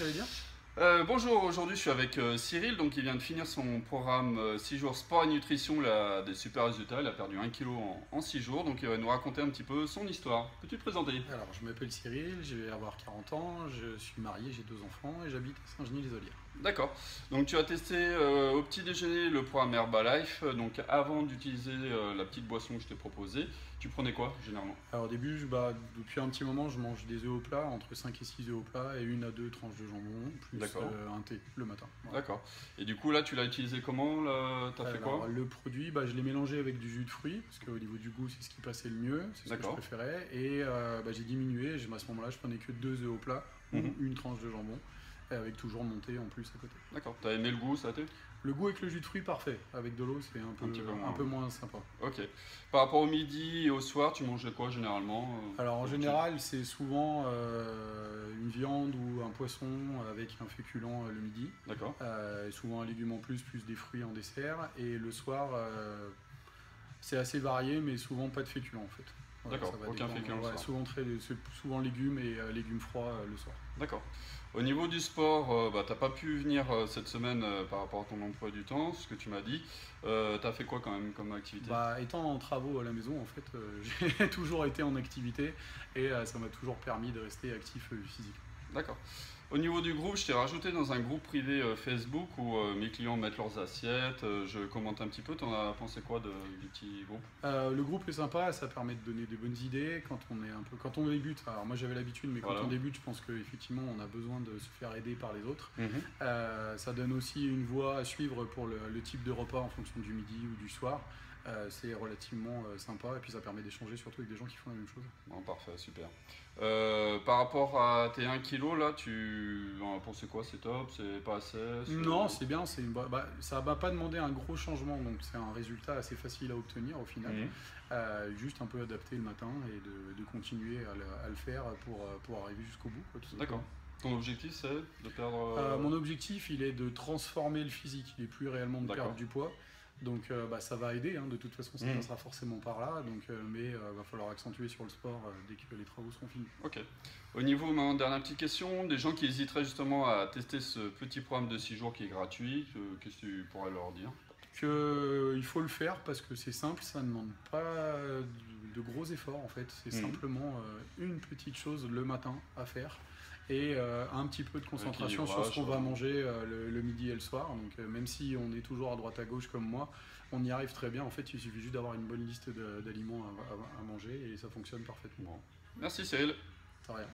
j'allais dire. Bonjour, aujourd'hui je suis avec Cyril, donc il vient de finir son programme 6 jours sport et nutrition, il a des super résultats, il a perdu 1 kg en 6 jours, donc il va nous raconter un petit peu son histoire. Peux-tu te présenter? Alors, je m'appelle Cyril, je vais avoir 40 ans, je suis marié, j'ai 2 enfants et j'habite à Saint-Genis-les-Olières. D'accord, donc tu as testé au petit déjeuner le programme Herbalife, donc avant d'utiliser la petite boisson que je t'ai proposée, tu prenais quoi généralement? Alors, au début, depuis un petit moment, je mange des œufs au plat, entre 5 et 6 œufs au plat et 1 à 2 tranches de jambon, plus D'accord. un thé le matin. Voilà. D'accord, et du coup là tu l'as utilisé comment là, t'as fait Alors, quoi? le produit, je l'ai mélangé avec du jus de fruits, parce qu'au niveau du goût, c'est ce qui passait le mieux, c'est ce que je D'accord. préférais. Et j'ai diminué, à ce moment-là, je prenais que 2 œufs au plat ou Mhm. une tranche de jambon, et avec toujours mon thé en plus à côté. D'accord, t'as aimé le goût, ça a été? Le goût avec le jus de fruits, parfait. Avec de l'eau, c'est Un petit peu un moins, peu ouais. moins sympa. Ok. Par rapport au midi et au soir, tu mangeais quoi généralement Alors en pour général, c'est souvent une viande ou un poisson avec un féculent le midi. D'accord. Et souvent un légume en plus des fruits en dessert. Et le soir, c'est assez varié, mais souvent pas de féculents en fait. Voilà, D'accord, ça va aucun dépendre. féculent le Ouais, soir. c'est souvent légumes et légumes froids le soir. D'accord. Au niveau du sport, t'as pas pu venir cette semaine par rapport à ton emploi du temps, ce que tu m'as dit. T'as fait quoi quand même comme activité? Étant en travaux à la maison, en fait, j'ai toujours été en activité et ça m'a toujours permis de rester actif physiquement. D'accord. Au niveau du groupe, je t'ai rajouté dans un groupe privé Facebook où mes clients mettent leurs assiettes, je commente un petit peu. T'en as pensé quoi du petit groupe? Le groupe est sympa, ça permet de donner des bonnes idées quand on débute. Alors moi j'avais l'habitude, mais quand Voilà. on débute, je pense qu'effectivement on a besoin de se faire aider par les autres. Mhm. Ça donne aussi une voie à suivre pour le type de repas en fonction du midi ou du soir. C'est relativement sympa et puis ça permet d'échanger surtout avec des gens qui font la même chose. Bon, parfait, super. Par rapport à tes 1 kg, là, tu en as pensé quoi? C'est top? C'est pas assez? Non, c'est bien, ça m'a pas demandé un gros changement, donc c'est un résultat assez facile à obtenir au final. Mhm. Juste un peu adapté le matin et de continuer à le faire pour arriver jusqu'au bout, quoi, tout D'accord. simplement. Ton objectif, c'est de perdre... Mon objectif, il est de transformer le physique, il n'est plus réellement de D'accord. perdre du poids. Donc ça va aider, hein, de toute façon ça passera forcément par là, mais va falloir accentuer sur le sport dès que les travaux seront finis. Ok. Au niveau, maintenant, dernière petite question, des gens qui hésiteraient justement à tester ce petit programme de 6 jours qui est gratuit, qu'est-ce que tu pourrais leur dire? Il faut le faire parce que c'est simple, ça ne demande pas de gros efforts en fait, c'est simplement une petite chose le matin à faire et un petit peu de concentration sur ce qu'on va manger le midi et le soir. Donc même si on est toujours à droite à gauche comme moi, on y arrive très bien. En fait, il suffit juste d'avoir une bonne liste d'aliments à manger et ça fonctionne parfaitement. Bon. Merci Cyril. Ça rien.